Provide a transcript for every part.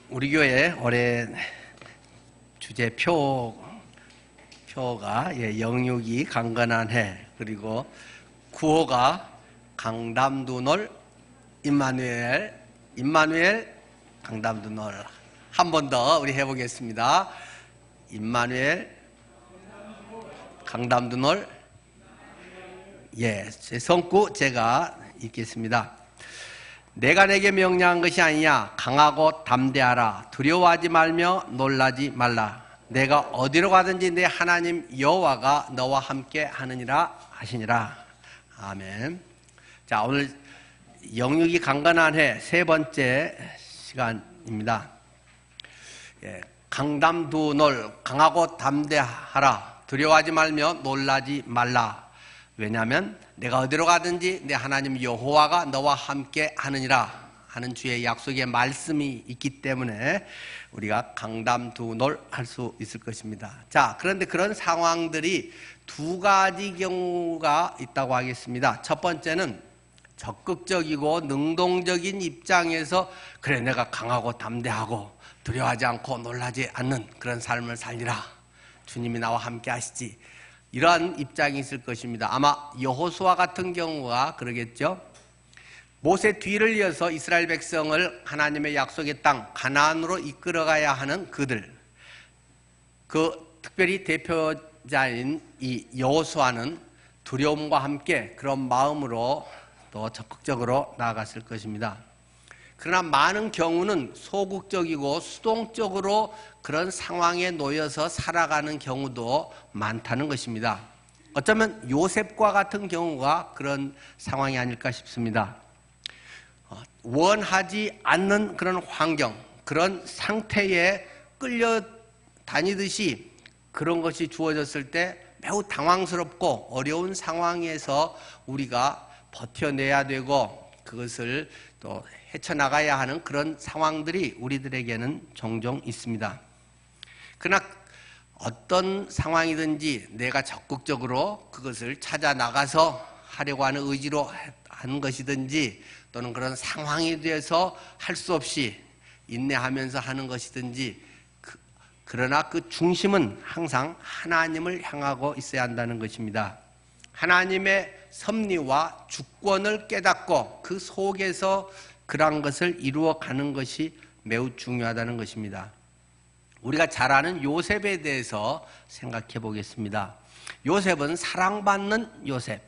우리 교회 올해 주제표가 영육이 강건한 해, 그리고 구호가 강담두놀 임마누엘 강담두놀. 한 번 더 우리 해보겠습니다. 임마누엘 강담두놀. 제 성구 제가 읽겠습니다. 내가 내게 명령한 것이 아니냐. 강하고 담대하라. 두려워하지 말며 놀라지 말라. 내가 어디로 가든지 내 하나님 여호와가 너와 함께 하느니라 하시니라. 아멘. 자, 오늘 영육이 강건한 해 세 번째 시간입니다. 강담두놀, 강하고 담대하라. 두려워하지 말며 놀라지 말라. 왜냐하면 내가 어디로 가든지 내 하나님 여호와가 너와 함께 하느니라 하는 주의 약속의 말씀이 있기 때문에 우리가 강담두놀 할 수 있을 것입니다. 자, 그런데 그런 상황들이 두 가지 경우가 있다고 하겠습니다. 첫 번째는 적극적이고 능동적인 입장에서 그래, 내가 강하고 담대하고 두려워하지 않고 놀라지 않는 그런 삶을 살리라. 주님이 나와 함께 하시지. 이러한 입장이 있을 것입니다. 아마 여호수아 같은 경우가 그러겠죠. 모세 뒤를 이어서 이스라엘 백성을 하나님의 약속의 땅 가나안으로 이끌어가야 하는 그들, 그 특별히 대표자인 이 여호수아는 두려움과 함께 그런 마음으로 또 적극적으로 나아갔을 것입니다. 그러나 많은 경우는 소극적이고 수동적으로 그런 상황에 놓여서 살아가는 경우도 많다는 것입니다. 어쩌면 요셉과 같은 경우가 그런 상황이 아닐까 싶습니다. 원하지 않는 그런 환경, 그런 상태에 끌려다니듯이 그런 것이 주어졌을 때 매우 당황스럽고 어려운 상황에서 우리가 버텨내야 되고 그것을 또 헤쳐나가야 하는 그런 상황들이 우리들에게는 종종 있습니다. 그러나 어떤 상황이든지 내가 적극적으로 그것을 찾아 나가서 하려고 하는 의지로 하는 것이든지 또는 그런 상황에 대해서 할 수 없이 인내하면서 하는 것이든지, 그러나 그 중심은 항상 하나님을 향하고 있어야 한다는 것입니다. 하나님의 섭리와 주권을 깨닫고 그 속에서 그러한 것을 이루어가는 것이 매우 중요하다는 것입니다. 우리가 잘 아는 요셉에 대해서 생각해 보겠습니다. 요셉은 사랑받는 요셉,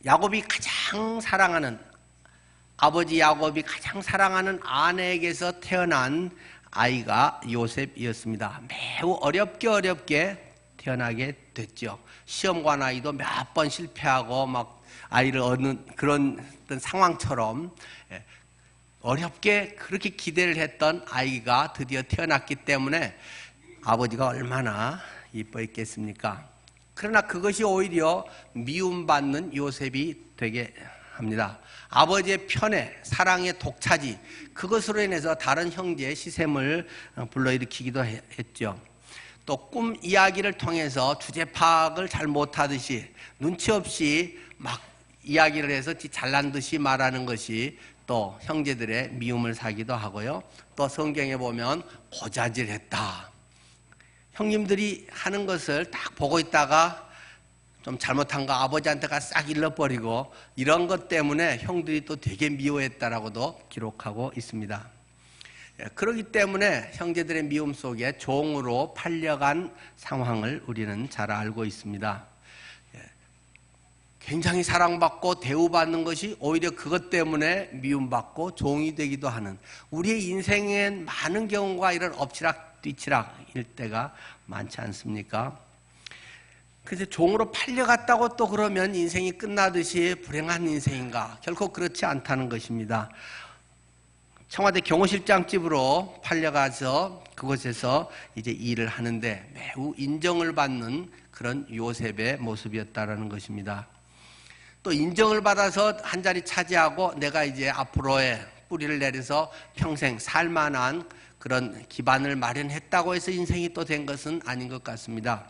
야곱이 가장 사랑하는, 아버지 야곱이 가장 사랑하는 아내에게서 태어난 아이가 요셉이었습니다. 매우 어렵게 태어나게 됐죠. 시험관 아이도 몇 번 실패하고 막 아이를 얻는 그런 어떤 상황처럼 어렵게 그렇게 기대를 했던 아이가 드디어 태어났기 때문에 아버지가 얼마나 이뻐했겠습니까? 그러나 그것이 오히려 미움받는 요셉이 되게 합니다. 아버지의 편애, 사랑의 독차지, 그것으로 인해서 다른 형제의 시샘을 불러일으키기도 했죠. 또 꿈 이야기를 통해서 주제 파악을 잘 못하듯이 눈치 없이 막 이야기를 해서 잘난 듯이 말하는 것이 또 형제들의 미움을 사기도 하고요. 또 성경에 보면 고자질했다. 형님들이 하는 것을 딱 보고 있다가 좀 잘못한 거 아버지한테가 싹 일러버리고 이런 것 때문에 형들이 또 되게 미워했다라고도 기록하고 있습니다. 그렇기 때문에 형제들의 미움 속에 종으로 팔려간 상황을 우리는 잘 알고 있습니다. 굉장히 사랑받고 대우받는 것이 오히려 그것 때문에 미움받고 종이 되기도 하는, 우리의 인생엔 많은 경우가 이런 엎치락 뒤치락일 때가 많지 않습니까? 그래서 종으로 팔려갔다고 또 그러면 인생이 끝나듯이 불행한 인생인가? 결코 그렇지 않다는 것입니다. 청와대 경호실장집으로 팔려가서 그곳에서 이제 일을 하는데 매우 인정을 받는 그런 요셉의 모습이었다라는 것입니다. 또 인정을 받아서 한 자리 차지하고 내가 이제 앞으로의 뿌리를 내려서 평생 살만한 그런 기반을 마련했다고 해서 인생이 또 된 것은 아닌 것 같습니다.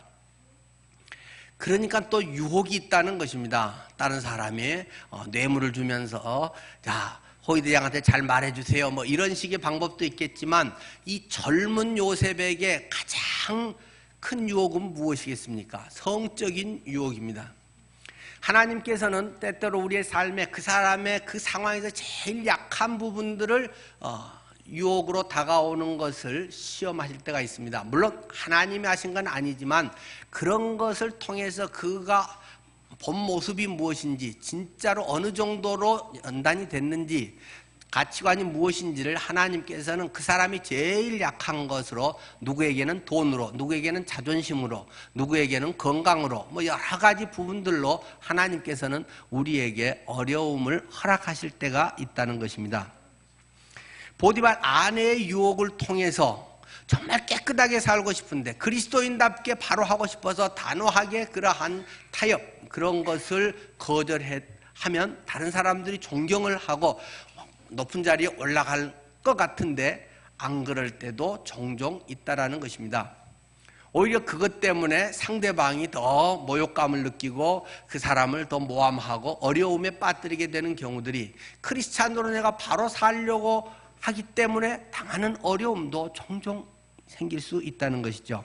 그러니까 또 유혹이 있다는 것입니다. 다른 사람이 뇌물을 주면서 자, 호위대장한테 잘 말해주세요. 뭐 이런 식의 방법도 있겠지만 이 젊은 요셉에게 가장 큰 유혹은 무엇이겠습니까? 성적인 유혹입니다. 하나님께서는 때때로 우리의 삶에 그 사람의 그 상황에서 제일 약한 부분들을 유혹으로 다가오는 것을 시험하실 때가 있습니다. 물론 하나님이 하신 건 아니지만 그런 것을 통해서 그가 본 모습이 무엇인지, 진짜로 어느 정도로 연단이 됐는지, 가치관이 무엇인지를 하나님께서는 그 사람이 제일 약한 것으로, 누구에게는 돈으로, 누구에게는 자존심으로, 누구에게는 건강으로, 뭐 여러 가지 부분들로 하나님께서는 우리에게 어려움을 허락하실 때가 있다는 것입니다. 보디발 아내의 유혹을 통해서 정말 깨끗하게 살고 싶은데 그리스도인답게 바로 하고 싶어서 단호하게 그러한 타협, 그런 것을 거절하면 다른 사람들이 존경을 하고 높은 자리에 올라갈 것 같은데 안 그럴 때도 종종 있다라는 것입니다. 오히려 그것 때문에 상대방이 더 모욕감을 느끼고 그 사람을 더 모함하고 어려움에 빠뜨리게 되는 경우들이, 크리스찬으로 내가 바로 살려고 하기 때문에 당하는 어려움도 종종 생길 수 있다는 것이죠.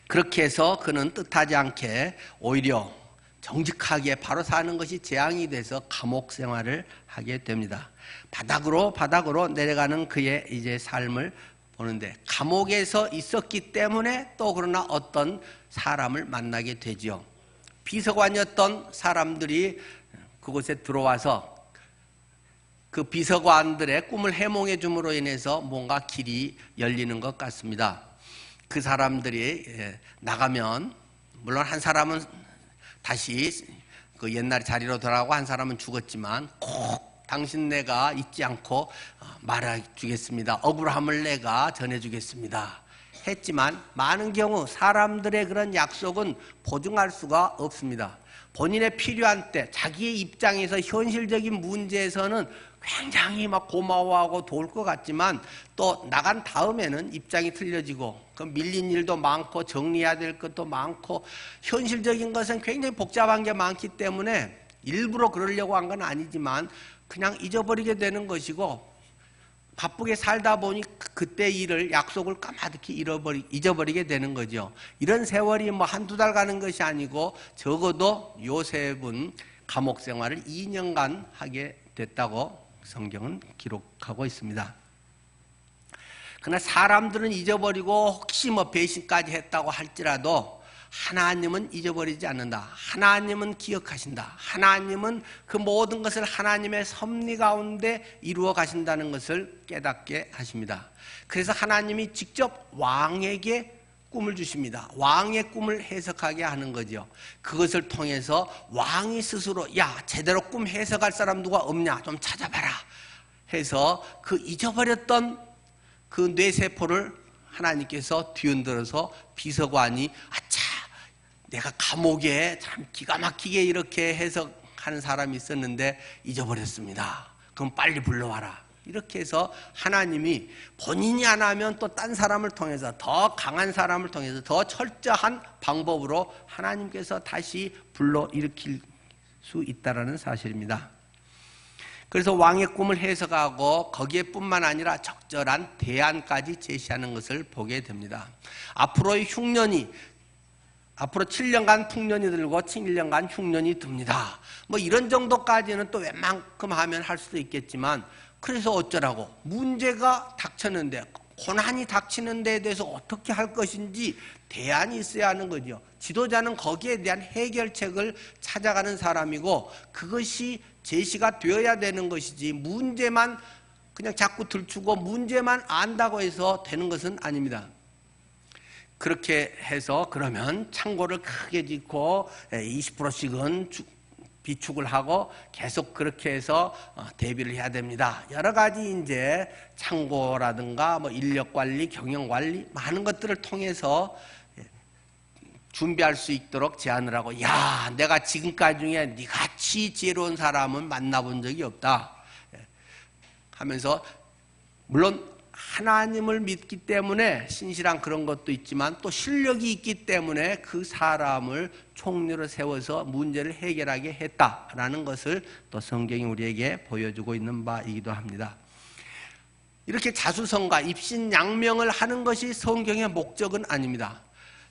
그렇게 해서 그는 뜻하지 않게 오히려 정직하게 바로 사는 것이 재앙이 돼서 감옥 생활을 하게 됩니다. 바닥으로 내려가는 그의 이제 삶을 보는데, 감옥에서 있었기 때문에 또 그러나 어떤 사람을 만나게 되죠. 비서관이었던 사람들이 그곳에 들어와서 그 비서관들의 꿈을 해몽해 줌으로 인해서 뭔가 길이 열리는 것 같습니다. 그 사람들이 나가면, 물론 한 사람은 다시 그 옛날 자리로 돌아가고 한 사람은 죽었지만, 꼭 당신네가 잊지 않고 말해 주겠습니다. 억울함을 내가 전해 주겠습니다 했지만, 많은 경우 사람들의 그런 약속은 보증할 수가 없습니다. 본인의 필요한 때, 자기의 입장에서 현실적인 문제에서는 굉장히 막 고마워하고 도울 것 같지만, 또 나간 다음에는 입장이 틀려지고 그 밀린 일도 많고 정리해야 될 것도 많고 현실적인 것은 굉장히 복잡한 게 많기 때문에 일부러 그러려고 한 건 아니지만 그냥 잊어버리게 되는 것이고, 바쁘게 살다 보니 그때 일을, 약속을 까마득히 잊어버리게 되는 거죠. 이런 세월이 뭐 한두 달 가는 것이 아니고 적어도 요셉은 감옥 생활을 2년간 하게 됐다고 성경은 기록하고 있습니다. 그러나 사람들은 잊어버리고 혹시 뭐 배신까지 했다고 할지라도 하나님은 잊어버리지 않는다. 하나님은 기억하신다. 하나님은 그 모든 것을 하나님의 섭리 가운데 이루어 가신다는 것을 깨닫게 하십니다. 그래서 하나님이 직접 왕에게 꿈을 주십니다. 왕의 꿈을 해석하게 하는 거죠. 그것을 통해서 왕이 스스로, 야, 제대로 꿈 해석할 사람 누가 없냐, 좀 찾아봐라 해서 그 잊어버렸던 그 뇌세포를 하나님께서 뒤흔들어서 비서관이, 아차, 내가 감옥에 참 기가 막히게 이렇게 해석하는 사람이 있었는데 잊어버렸습니다. 그럼 빨리 불러와라. 이렇게 해서 하나님이 본인이 안 하면 또 딴 사람을 통해서, 더 강한 사람을 통해서, 더 철저한 방법으로 하나님께서 다시 불러일으킬 수 있다는 사실입니다. 그래서 왕의 꿈을 해석하고 거기에 뿐만 아니라 적절한 대안까지 제시하는 것을 보게 됩니다. 앞으로 7년간 풍년이 들고 7년간 흉년이 듭니다. 뭐 이런 정도까지는 또 웬만큼 하면 할 수도 있겠지만, 그래서 어쩌라고, 문제가 닥쳤는데, 고난이 닥치는 데에 대해서 어떻게 할 것인지 대안이 있어야 하는 거죠. 지도자는 거기에 대한 해결책을 찾아가는 사람이고 그것이 제시가 되어야 되는 것이지, 문제만 그냥 자꾸 들추고 문제만 안다고 해서 되는 것은 아닙니다. 그렇게 해서 그러면 창고를 크게 짓고 20%씩은 비축을 하고 계속 그렇게 해서 대비를 해야 됩니다. 여러 가지 이제 창고라든가 뭐 인력 관리, 경영 관리, 많은 것들을 통해서 준비할 수 있도록 제안을 하고, 야, 내가 지금까지 중에 니같이 지혜로운 사람은 만나본 적이 없다 하면서, 물론 하나님을 믿기 때문에 신실한 그런 것도 있지만 또 실력이 있기 때문에 그 사람을 총리로 세워서 문제를 해결하게 했다라는 것을 또 성경이 우리에게 보여주고 있는 바이기도 합니다. 이렇게 자수성가 입신양명을 하는 것이 성경의 목적은 아닙니다.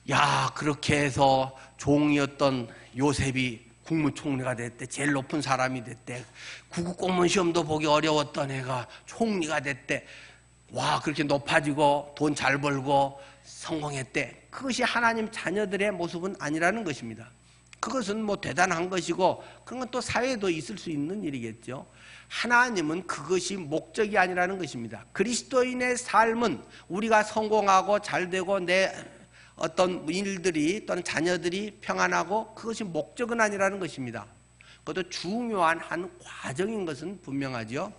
야, 그렇게 해서 종이었던 요셉이 국무총리가 됐대. 제일 높은 사람이 됐대. 구급공무원 시험도 보기 어려웠던 애가 총리가 됐대. 와, 그렇게 높아지고 돈 잘 벌고 성공했대. 그것이 하나님 자녀들의 모습은 아니라는 것입니다. 그것은 뭐 대단한 것이고 그런 건 또 사회에도 있을 수 있는 일이겠죠. 하나님은 그것이 목적이 아니라는 것입니다. 그리스도인의 삶은 우리가 성공하고 잘되고 내 어떤 일들이 또는 자녀들이 평안하고 그것이 목적은 아니라는 것입니다. 그것도 중요한 한 과정인 것은 분명하죠.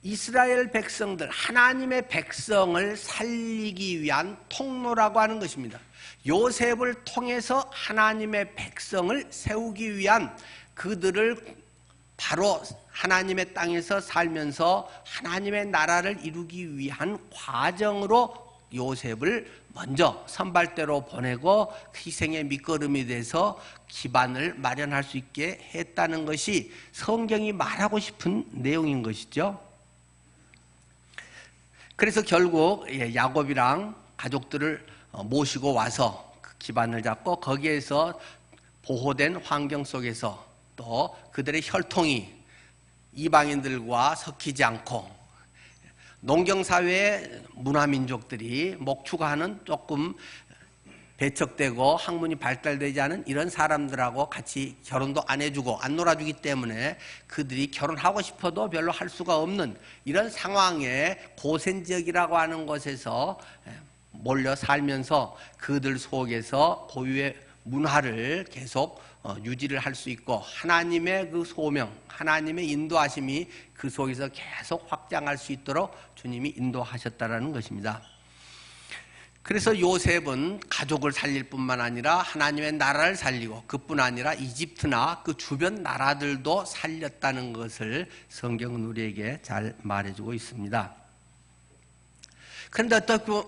이스라엘 백성들, 하나님의 백성을 살리기 위한 통로라고 하는 것입니다. 요셉을 통해서 하나님의 백성을 세우기 위한 그들을 바로 하나님의 땅에서 살면서 하나님의 나라를 이루기 위한 과정으로 요셉을 먼저 선발대로 보내고 희생의 밑거름이 돼서 기반을 마련할 수 있게 했다는 것이 성경이 말하고 싶은 내용인 것이죠. 그래서 결국 야곱이랑 가족들을 모시고 와서 그 기반을 잡고 거기에서 보호된 환경 속에서 또 그들의 혈통이 이방인들과 섞이지 않고 농경사회의 문화민족들이 목축하는 조금 배척되고 학문이 발달되지 않은 이런 사람들하고 같이 결혼도 안 해주고 안 놀아주기 때문에 그들이 결혼하고 싶어도 별로 할 수가 없는 이런 상황에 고센지역이라고 하는 곳에서 몰려 살면서 그들 속에서 고유의 문화를 계속 유지를 할 수 있고 하나님의 그 소명, 하나님의 인도하심이 그 속에서 계속 확장할 수 있도록 주님이 인도하셨다는 것입니다. 그래서 요셉은 가족을 살릴 뿐만 아니라 하나님의 나라를 살리고 그뿐 아니라 이집트나 그 주변 나라들도 살렸다는 것을 성경은 우리에게 잘 말해주고 있습니다. 그런데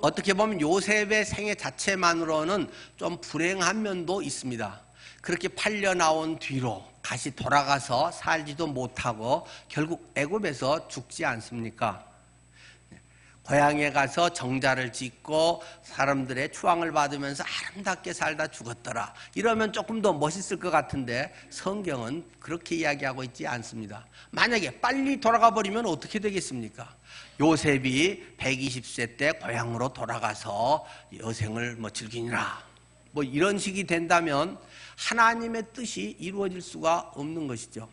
어떻게 보면 요셉의 생애 자체만으로는 좀 불행한 면도 있습니다. 그렇게 팔려 나온 뒤로 다시 돌아가서 살지도 못하고 결국 애굽에서 죽지 않습니까? 고향에 가서 정자를 짓고 사람들의 추앙을 받으면서 아름답게 살다 죽었더라. 이러면 조금 더 멋있을 것 같은데 성경은 그렇게 이야기하고 있지 않습니다. 만약에 빨리 돌아가 버리면 어떻게 되겠습니까? 요셉이 120세 때 고향으로 돌아가서 여생을 즐기니라. 이런 식이 된다면 하나님의 뜻이 이루어질 수가 없는 것이죠.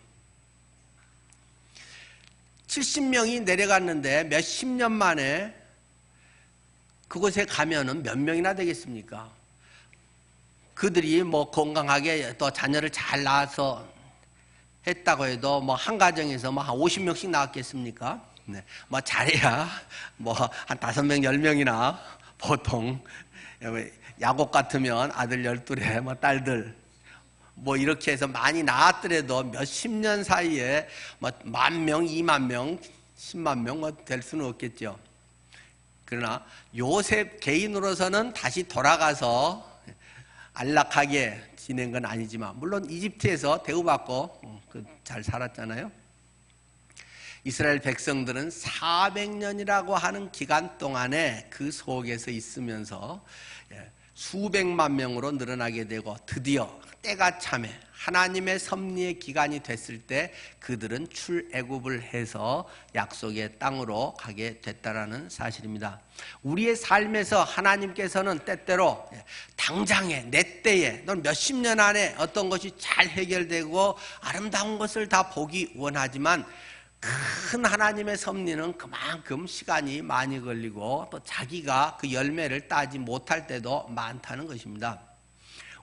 70명이 내려갔는데 몇십 년 만에 그곳에 가면은 몇 명이나 되겠습니까? 그들이 건강하게 또 자녀를 잘 낳아서 했다고 해도 한 가정에서 한 50명씩 낳았겠습니까? 네. 잘해야 한 5명, 10명이나 보통 야곱 같으면 아들 12에 딸들 이렇게 해서 많이 낳았더라도 몇십 년 사이에 10,000명, 20,000명, 10만 명 될 수는 없겠죠. 그러나 요셉 개인으로서는 다시 돌아가서 안락하게 지낸 건 아니지만 물론 이집트에서 대우받고 잘 살았잖아요. 이스라엘 백성들은 400년이라고 하는 기간 동안에 그 속에서 있으면서 수백만 명으로 늘어나게 되고 드디어 때가 참에 하나님의 섭리의 기간이 됐을 때 그들은 출애굽을 해서 약속의 땅으로 가게 됐다라는 사실입니다. 우리의 삶에서 하나님께서는 때때로 당장에 내 때에 넌 몇십 년 안에 어떤 것이 잘 해결되고 아름다운 것을 다 보기 원하지만 큰 하나님의 섭리는 그만큼 시간이 많이 걸리고 또 자기가 그 열매를 따지 못할 때도 많다는 것입니다.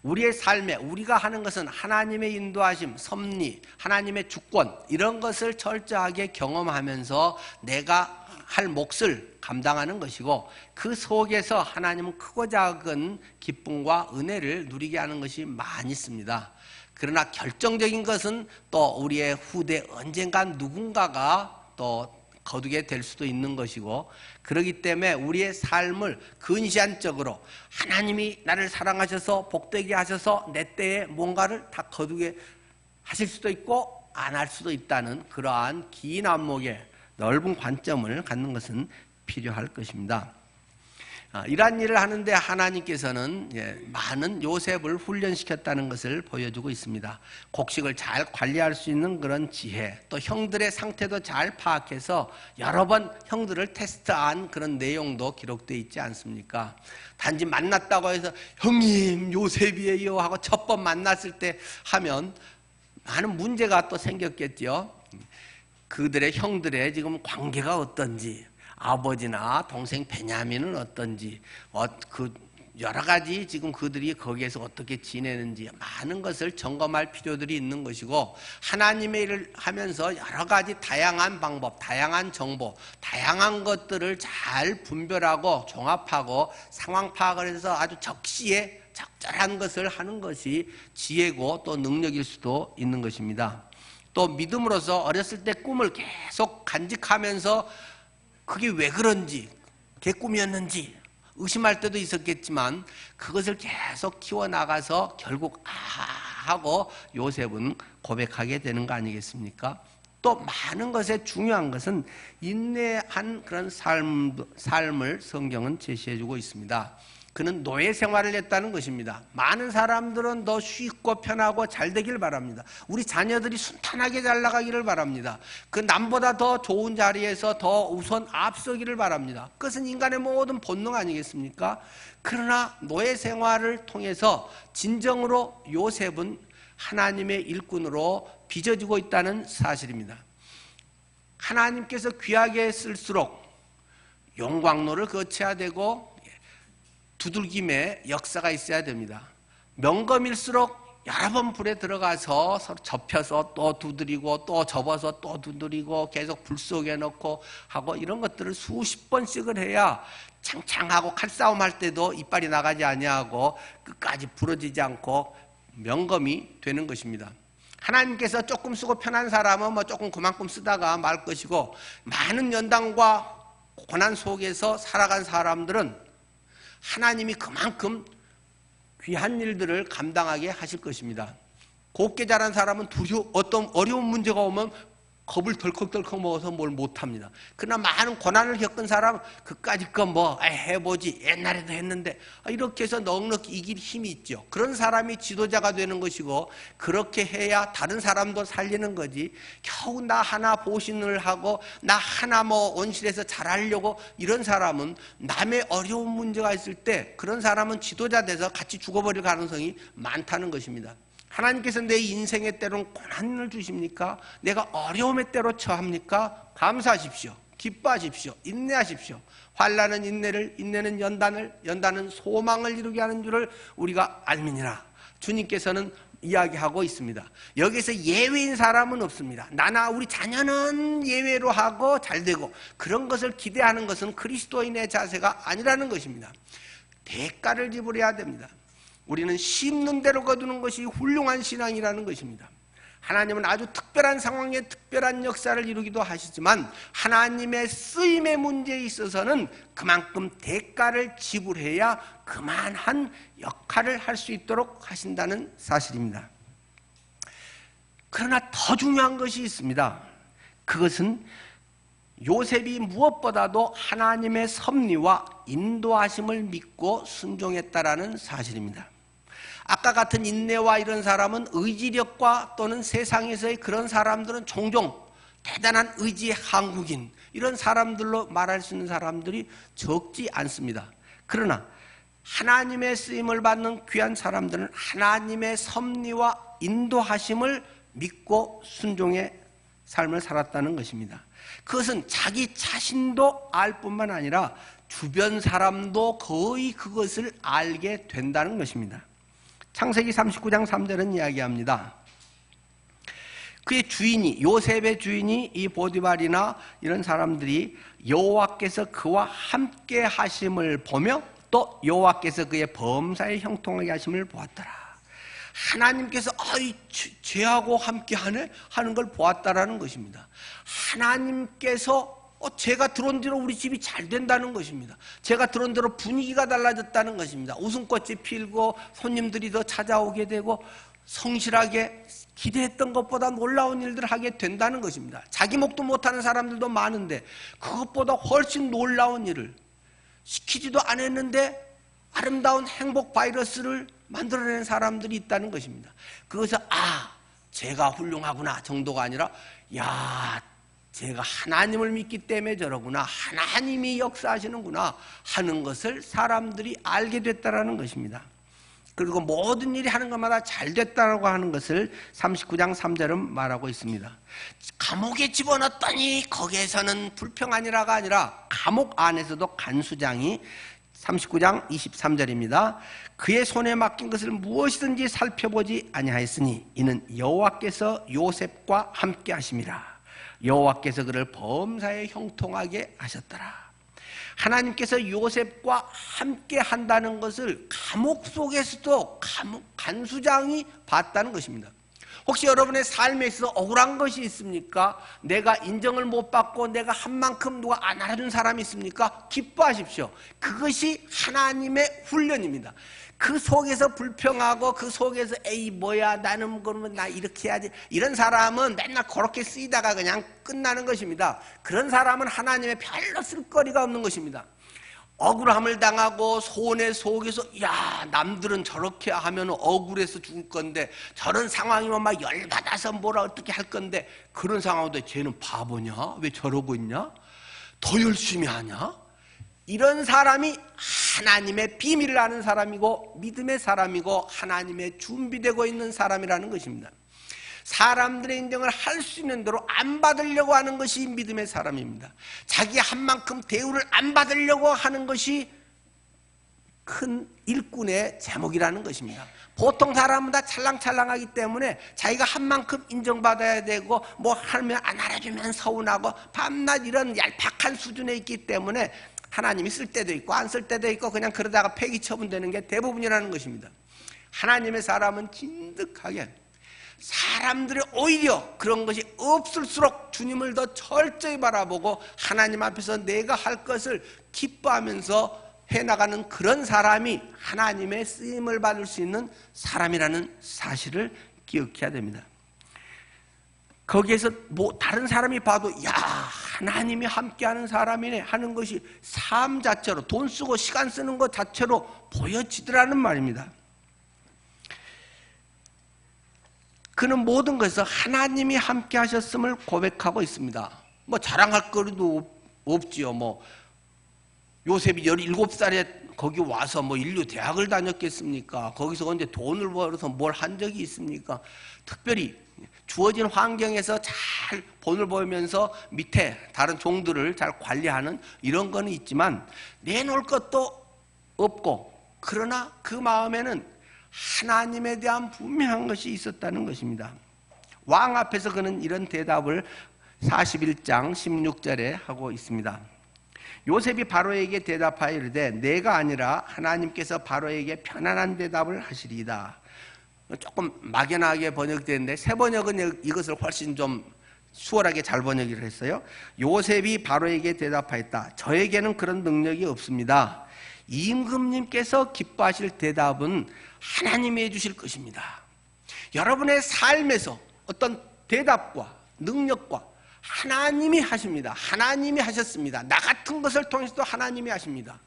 우리의 삶에 우리가 하는 것은 하나님의 인도하심, 섭리, 하나님의 주권 이런 것을 철저하게 경험하면서 내가 할 몫을 감당하는 것이고 그 속에서 하나님은 크고 작은 기쁨과 은혜를 누리게 하는 것이 많이 있습니다. 그러나 결정적인 것은 또 우리의 후대 언젠간 누군가가 또 거두게 될 수도 있는 것이고, 그렇기 때문에 우리의 삶을 근시안적으로 하나님이 나를 사랑하셔서 복되게 하셔서 내 때에 뭔가를 다 거두게 하실 수도 있고 안 할 수도 있다는 그러한 긴 안목의 넓은 관점을 갖는 것은 필요할 것입니다. 이러한 일을 하는데 하나님께서는 많은 요셉을 훈련시켰다는 것을 보여주고 있습니다. 곡식을 잘 관리할 수 있는 그런 지혜, 또 형들의 상태도 잘 파악해서 여러 번 형들을 테스트한 그런 내용도 기록되어 있지 않습니까? 단지 만났다고 해서 형님 요셉이에요 하고 첫 번 만났을 때 하면 많은 문제가 또 생겼겠죠. 그들의 형들의 지금 관계가 어떤지, 아버지나 동생 베냐민은 어떤지, 그 여러 가지 지금 그들이 거기에서 어떻게 지내는지 많은 것을 점검할 필요들이 있는 것이고, 하나님의 일을 하면서 여러 가지 다양한 방법, 다양한 정보, 다양한 것들을 잘 분별하고 종합하고 상황 파악을 해서 아주 적시에 적절한 것을 하는 것이 지혜고 또 능력일 수도 있는 것입니다. 또 믿음으로서 어렸을 때 꿈을 계속 간직하면서 그게 왜 그런지, 개꿈이었는지 의심할 때도 있었겠지만 그것을 계속 키워나가서 결국 하고 요셉은 고백하게 되는 거 아니겠습니까? 또 많은 것에 중요한 것은 인내한 그런 삶을 성경은 제시해주고 있습니다. 그는 노예 생활을 했다는 것입니다. 많은 사람들은 더 쉽고 편하고 잘 되길 바랍니다. 우리 자녀들이 순탄하게 잘 나가기를 바랍니다. 그 남보다 더 좋은 자리에서 더 우선 앞서기를 바랍니다. 그것은 인간의 모든 본능 아니겠습니까? 그러나 노예 생활을 통해서 진정으로 요셉은 하나님의 일꾼으로 빚어지고 있다는 사실입니다. 하나님께서 귀하게 쓸수록 용광로를 거쳐야 되고 두들김의 역사가 있어야 됩니다. 명검일수록 여러 번 불에 들어가서 서로 접혀서 또 두드리고 또 접어서 또 두드리고 계속 불 속에 넣고 하고 이런 것들을 수십 번씩을 해야 창창하고 칼싸움 할 때도 이빨이 나가지 아니하고 끝까지 부러지지 않고 명검이 되는 것입니다. 하나님께서 조금 쓰고 편한 사람은 조금 그만큼 쓰다가 말 것이고, 많은 연단과 고난 속에서 살아간 사람들은 하나님이 그만큼 귀한 일들을 감당하게 하실 것입니다. 곱게 자란 사람은 어떤 어려운 문제가 오면 겁을 덜컥덜컥 먹어서 뭘 못합니다. 그러나 많은 고난을 겪은 사람은 그까짓 거 해보지, 옛날에도 했는데 이렇게 해서 넉넉히 이길 힘이 있죠. 그런 사람이 지도자가 되는 것이고, 그렇게 해야 다른 사람도 살리는 거지, 겨우 나 하나 보신을 하고 나 하나 온실에서 잘하려고 이런 사람은 남의 어려운 문제가 있을 때 그런 사람은 지도자 돼서 같이 죽어버릴 가능성이 많다는 것입니다. 하나님께서 내 인생의 때로는 고난을 주십니까? 내가 어려움의 때로 처합니까? 감사하십시오. 기뻐하십시오. 인내하십시오. 환난은 인내를, 인내는 연단을, 연단은 소망을 이루게 하는 줄을 우리가 알미니라. 주님께서는 이야기하고 있습니다. 여기서 예외인 사람은 없습니다. 나나 우리 자녀는 예외로 하고 잘되고, 그런 것을 기대하는 것은 그리스도인의 자세가 아니라는 것입니다. 대가를 지불해야 됩니다. 우리는 심는 대로 거두는 것이 훌륭한 신앙이라는 것입니다. 하나님은 아주 특별한 상황에 특별한 역사를 이루기도 하시지만 하나님의 쓰임의 문제에 있어서는 그만큼 대가를 지불해야 그만한 역할을 할 수 있도록 하신다는 사실입니다. 그러나 더 중요한 것이 있습니다. 그것은 요셉이 무엇보다도 하나님의 섭리와 인도하심을 믿고 순종했다라는 사실입니다. 아까 같은 인내와 이런 사람은 의지력과 또는 세상에서의 그런 사람들은 종종 대단한 의지의 한국인, 이런 사람들로 말할 수 있는 사람들이 적지 않습니다. 그러나 하나님의 쓰임을 받는 귀한 사람들은 하나님의 섭리와 인도하심을 믿고 순종의 삶을 살았다는 것입니다. 그것은 자기 자신도 알 뿐만 아니라 주변 사람도 거의 그것을 알게 된다는 것입니다. 창세기 39장 3절은 이야기합니다. 그의 주인이, 요셉의 주인이 이 보디발이나 이런 사람들이 여호와께서 그와 함께 하심을 보며 또 여호와께서 그의 범사에 형통하게 하심을 보았더라. 하나님께서 죄하고 함께 하네 하는 걸 보았다라는 것입니다. 하나님께서 제가 들어온 대로 우리 집이 잘 된다는 것입니다. 제가 들어온 대로 분위기가 달라졌다는 것입니다. 웃음꽃이 필고 손님들이 더 찾아오게 되고 성실하게 기대했던 것보다 놀라운 일들을 하게 된다는 것입니다. 자기 목도 못하는 사람들도 많은데 그것보다 훨씬 놀라운 일을 시키지도 않았는데 아름다운 행복 바이러스를 만들어내는 사람들이 있다는 것입니다. 그것을 제가 훌륭하구나 정도가 아니라 제가 하나님을 믿기 때문에 저러구나, 하나님이 역사하시는구나 하는 것을 사람들이 알게 됐다는 것입니다. 그리고 모든 일이 하는 것마다 잘 됐다고 하는 것을 39장 3절은 말하고 있습니다. 감옥에 집어넣었더니 거기에서는 불평하니라가 아니라 감옥 안에서도 간수장이 39장 23절입니다. 그의 손에 맡긴 것을 무엇이든지 살펴보지 아니하였으니 이는 여호와께서 요셉과 함께 하심이라. 여호와께서 그를 범사에 형통하게 하셨더라. 하나님께서 요셉과 함께 한다는 것을 감옥 속에서도 간수장이 봤다는 것입니다. 혹시 여러분의 삶에 있어서 억울한 것이 있습니까? 내가 인정을 못 받고 내가 한 만큼 누가 안 알아준 사람이 있습니까? 기뻐하십시오. 그것이 하나님의 훈련입니다. 그 속에서 불평하고 그 속에서 에이 뭐야 나는 그러면 나 이렇게 해야지 이런 사람은 맨날 그렇게 쓰이다가 그냥 끝나는 것입니다. 그런 사람은 하나님의 별로 쓸거리가 없는 것입니다. 억울함을 당하고 손해 속에서 남들은 저렇게 하면 억울해서 죽을 건데 저런 상황이면 막 열받아서 뭐라 어떻게 할 건데 그런 상황인데 쟤는 바보냐? 왜 저러고 있냐? 더 열심히 하냐? 이런 사람이 하나님의 비밀을 아는 사람이고 믿음의 사람이고 하나님의 준비되고 있는 사람이라는 것입니다. 사람들의 인정을 할 수 있는 대로 안 받으려고 하는 것이 믿음의 사람입니다. 자기 한 만큼 대우를 안 받으려고 하는 것이 큰 일꾼의 제목이라는 것입니다. 보통 사람은 다 찰랑찰랑하기 때문에 자기가 한 만큼 인정받아야 되고 뭐 하면 안 알아주면 서운하고 밤낮 이런 얄팍한 수준에 있기 때문에 하나님이 쓸 때도 있고 안 쓸 때도 있고 그냥 그러다가 폐기 처분되는 게 대부분이라는 것입니다. 하나님의 사람은 진득하게 사람들이 오히려 그런 것이 없을수록 주님을 더 철저히 바라보고 하나님 앞에서 내가 할 것을 기뻐하면서 해나가는 그런 사람이 하나님의 쓰임을 받을 수 있는 사람이라는 사실을 기억해야 됩니다. 거기에서 다른 사람이 봐도 하나님이 함께하는 사람이네 하는 것이 삶 자체로 돈 쓰고 시간 쓰는 것 자체로 보여지더라는 말입니다. 그는 모든 것에서 하나님이 함께 하셨음을 고백하고 있습니다. 뭐 자랑할 거리도 없지요. 뭐 요셉이 17살에 거기 와서 뭐 인류 대학을 다녔겠습니까? 거기서 언제 돈을 벌어서 뭘 한 적이 있습니까? 특별히 주어진 환경에서 잘 본을 보이면서 밑에 다른 종들을 잘 관리하는 이런 거는 있지만 내놓을 것도 없고 그러나 그 마음에는 하나님에 대한 분명한 것이 있었다는 것입니다. 왕 앞에서 그는 이런 대답을 41장 16절에 하고 있습니다. 요셉이 바로에게 대답하여 이르되 내가 아니라 하나님께서 바로에게 편안한 대답을 하시리이다. 조금 막연하게 번역되는데 새 번역은 이것을 훨씬 좀 수월하게 잘 번역을 했어요. 요셉이 바로에게 대답하였다. 저에게는 그런 능력이 없습니다. 임금님께서 기뻐하실 대답은 하나님이 해주실 것입니다. 여러분의 삶에서 어떤 대답과 능력과 하나님이 하십니다. 하나님이 하셨습니다. 나 같은 것을 통해서도 하나님이 하십니다.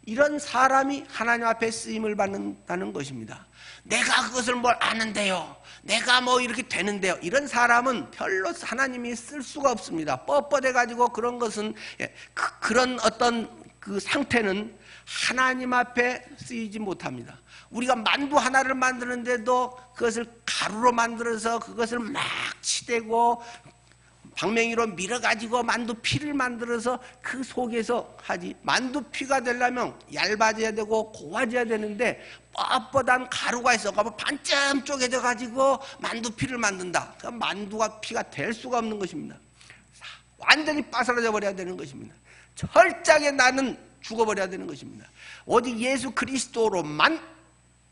이런 사람이 하나님 앞에 쓰임을 받는다는 것입니다. 내가 그것을 뭘 아는데요, 내가 뭐 이렇게 되는데요, 이런 사람은 별로 하나님이 쓸 수가 없습니다. 뻣뻣해 가지고 그런 것은 그런 어떤 그 상태는 하나님 앞에 쓰이지 못합니다. 우리가 만두 하나를 만드는데도 그것을 가루로 만들어서 그것을 막 치대고 방맹이로 밀어가지고 만두피를 만들어서 그 속에서 하지, 만두피가 되려면 얇아져야 되고 고와져야 되는데 뻣뻣한 가루가 있어 반쯤 쪼개져 가지고 만두피를 만든다. 그 만두가 피가 될 수가 없는 것입니다. 완전히 빠스러져 버려야 되는 것입니다. 철저하게 나는 죽어버려야 되는 것입니다. 오직 예수 그리스도로만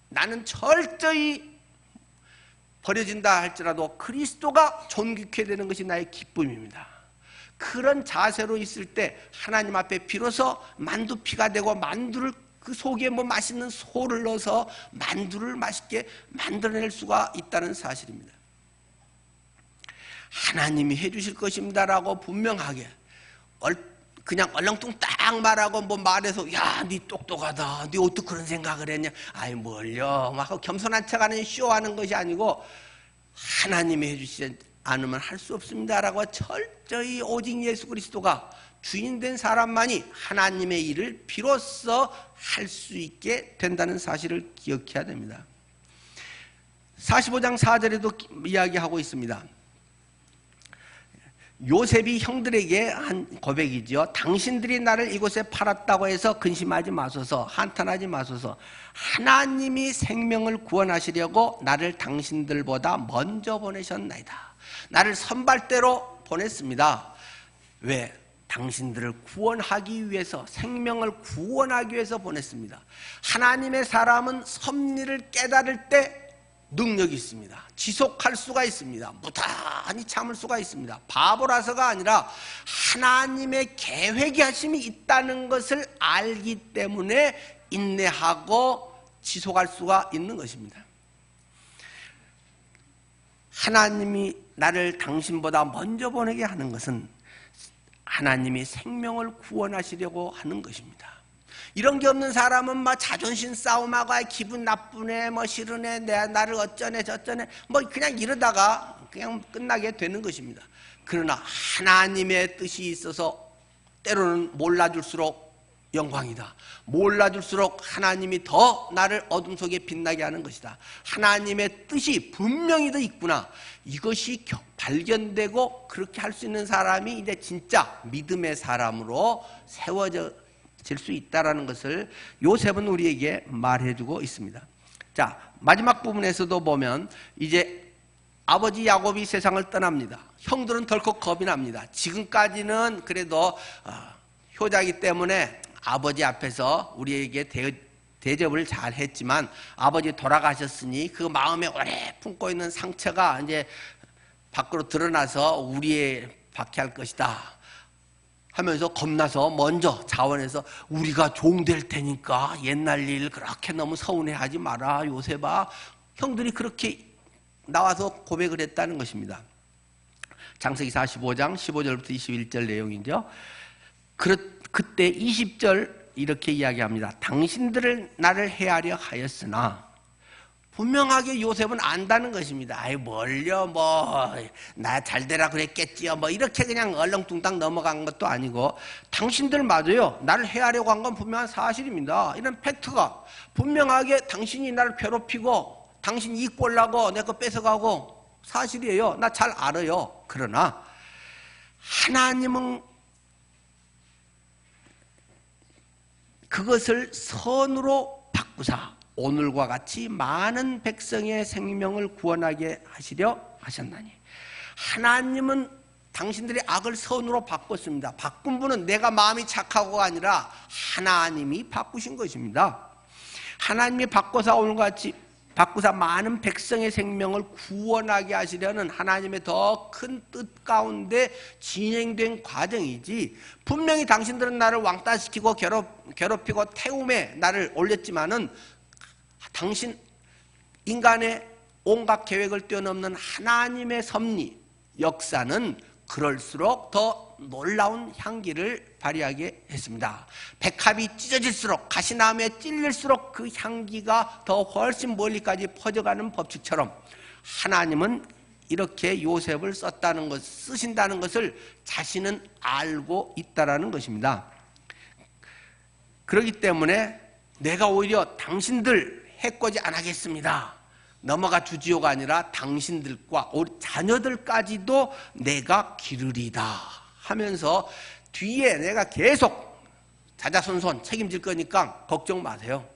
나는 철저히 버려진다 할지라도 그리스도가 존귀케 되는 것이 나의 기쁨입니다. 그런 자세로 있을 때 하나님 앞에 비로소 만두피가 되고 만두를 그 속에 뭐 맛있는 소를 넣어서 만두를 맛있게 만들어낼 수가 있다는 사실입니다. 하나님이 해주실 것입니다라고 분명하게 그냥 얼렁뚱땅 말하고 뭐 말해서 야, 네 똑똑하다, 네 어떻게 그런 생각을 했냐, 아이 뭘요, 막 겸손한 척하는 쇼하는 것이 아니고 하나님이 해주시지 않으면 할 수 없습니다라고 철저히 오직 예수 그리스도가 주인된 사람만이 하나님의 일을 비로소 할 수 있게 된다는 사실을 기억해야 됩니다. 45장 4절에도 이야기하고 있습니다. 요셉이 형들에게 한 고백이죠. 당신들이 나를 이곳에 팔았다고 해서 근심하지 마소서, 한탄하지 마소서. 하나님이 생명을 구원하시려고 나를 당신들보다 먼저 보내셨나이다. 나를 선발대로 보냈습니다. 왜? 당신들을 구원하기 위해서, 생명을 구원하기 위해서 보냈습니다. 하나님의 사람은 섭리를 깨달을 때 능력이 있습니다. 지속할 수가 있습니다. 무단히 참을 수가 있습니다. 바보라서가 아니라 하나님의 계획이 하심이 있다는 것을 알기 때문에 인내하고 지속할 수가 있는 것입니다. 하나님이 나를 당신보다 먼저 보내게 하는 것은 하나님이 생명을 구원하시려고 하는 것입니다. 이런 게 없는 사람은 막 자존심 싸움하고 기분 나쁘네, 뭐 싫으네, 나를 어쩌네 저쩌네, 뭐 그냥 이러다가 그냥 끝나게 되는 것입니다. 그러나 하나님의 뜻이 있어서 때로는 몰라줄수록 영광이다. 몰라줄수록 하나님이 더 나를 어둠 속에 빛나게 하는 것이다. 하나님의 뜻이 분명히 더 있구나. 이것이 발견되고 그렇게 할 수 있는 사람이 이제 진짜 믿음의 사람으로 세워질 수 있다는 것을 요셉은 우리에게 말해주고 있습니다. 자, 마지막 부분에서도 보면 이제 아버지 야곱이 세상을 떠납니다. 형들은 덜컥 겁이 납니다. 지금까지는 그래도 효자이기 때문에 아버지 앞에서 우리에게 대접을 잘 했지만 아버지 돌아가셨으니 그 마음에 오래 품고 있는 상처가 이제 밖으로 드러나서 우리의 박해할 것이다 하면서 겁나서 먼저 자원해서 우리가 종 될 테니까 옛날 일 그렇게 너무 서운해하지 마라 요셉아. 형들이 그렇게 나와서 고백을 했다는 것입니다. 창세기 45장 15절부터 21절 내용이죠. 그때 20절 이렇게 이야기합니다. 당신들을 나를 해하려 하였으나, 분명하게 요셉은 안다는 것입니다. 아이 뭘요, 뭐 나 잘되라 그랬겠지요, 뭐 이렇게 그냥 얼렁뚱땅 넘어간 것도 아니고, 당신들 맞아요, 나를 해하려고 한 건 분명한 사실입니다. 이런 팩트가 분명하게 당신이 나를 괴롭히고 당신 이익 보려고 내 거 뺏어가고 사실이에요. 나 잘 알아요. 그러나 하나님은 그것을 선으로 바꾸사 오늘과 같이 많은 백성의 생명을 구원하게 하시려 하셨나니. 하나님은 당신들의 악을 선으로 바꿨습니다. 바꾼 분은 내가 마음이 착하고가 아니라 하나님이 바꾸신 것입니다. 하나님이 바꿔서 오늘과 같이 바꾸사 많은 백성의 생명을 구원하게 하시려는 하나님의 더 큰 뜻 가운데 진행된 과정이지, 분명히 당신들은 나를 왕따시키고 괴롭히고 태움에 나를 올렸지만은 당신 인간의 온갖 계획을 뛰어넘는 하나님의 섭리 역사는 그럴수록 더 놀라운 향기를 발휘하게 했습니다. 백합이 찢어질수록, 가시나무에 찔릴수록 그 향기가 더 훨씬 멀리까지 퍼져가는 법칙처럼 하나님은 이렇게 요셉을 쓰신다는 것을 자신은 알고 있다라는 것입니다. 그렇기 때문에 내가 오히려 당신들 해코지 안 하겠습니다, 넘어가 주지요가 아니라 당신들과 우리 자녀들까지도 내가 기르리다 하면서 뒤에 내가 계속 자자손손 책임질 거니까 걱정 마세요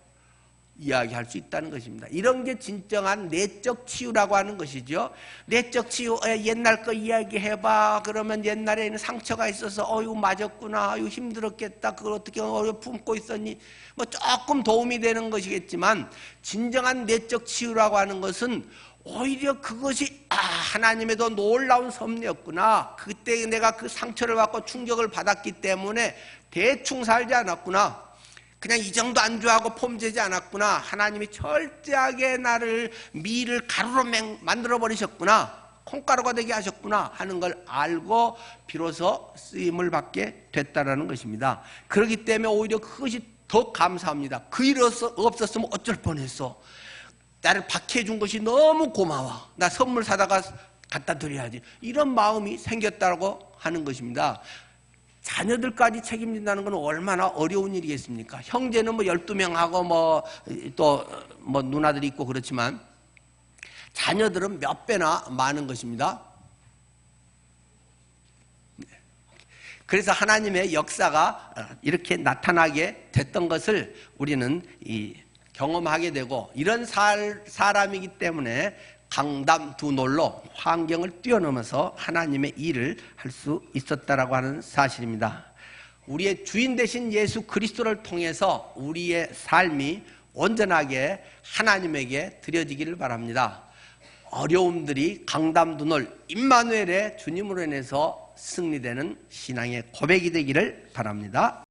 이야기할 수 있다는 것입니다. 이런 게 진정한 내적 치유라고 하는 것이죠. 내적 치유, 옛날 거 이야기해봐. 그러면 옛날에는 상처가 있어서 어휴 맞았구나, 어휴 힘들었겠다, 그걸 어떻게 품고 있었니, 뭐 조금 도움이 되는 것이겠지만, 진정한 내적 치유라고 하는 것은 오히려 그것이 하나님의 더 놀라운 섭리였구나. 그때 내가 그 상처를 받고 충격을 받았기 때문에 대충 살지 않았구나. 그냥 이 정도 안주하고 폼재지 않았구나. 하나님이 철저하게 나를 밀을 가루로 만들어 버리셨구나. 콩가루가 되게 하셨구나 하는 걸 알고 비로소 쓰임을 받게 됐다라는 것입니다. 그렇기 때문에 오히려 그것이 더 감사합니다. 그 일이 없었으면 어쩔 뻔했어. 나를 박해해 준 것이 너무 고마워. 나 선물 사다가 갖다 드려야지. 이런 마음이 생겼다고 하는 것입니다. 자녀들까지 책임진다는 건 얼마나 어려운 일이겠습니까? 형제는 뭐 12명하고 또 누나들이 있고 그렇지만 자녀들은 몇 배나 많은 것입니다. 그래서 하나님의 역사가 이렇게 나타나게 됐던 것을 우리는 경험하게 되고, 이런 사람이기 때문에 강담 두 놀로 환경을 뛰어넘어서 하나님의 일을 할 수 있었다라고 하는 사실입니다. 우리의 주인 되신 예수 그리스도를 통해서 우리의 삶이 온전하게 하나님에게 드려지기를 바랍니다. 어려움들이 강담 두 놀 임마누엘의 주님으로 인해서 승리되는 신앙의 고백이 되기를 바랍니다.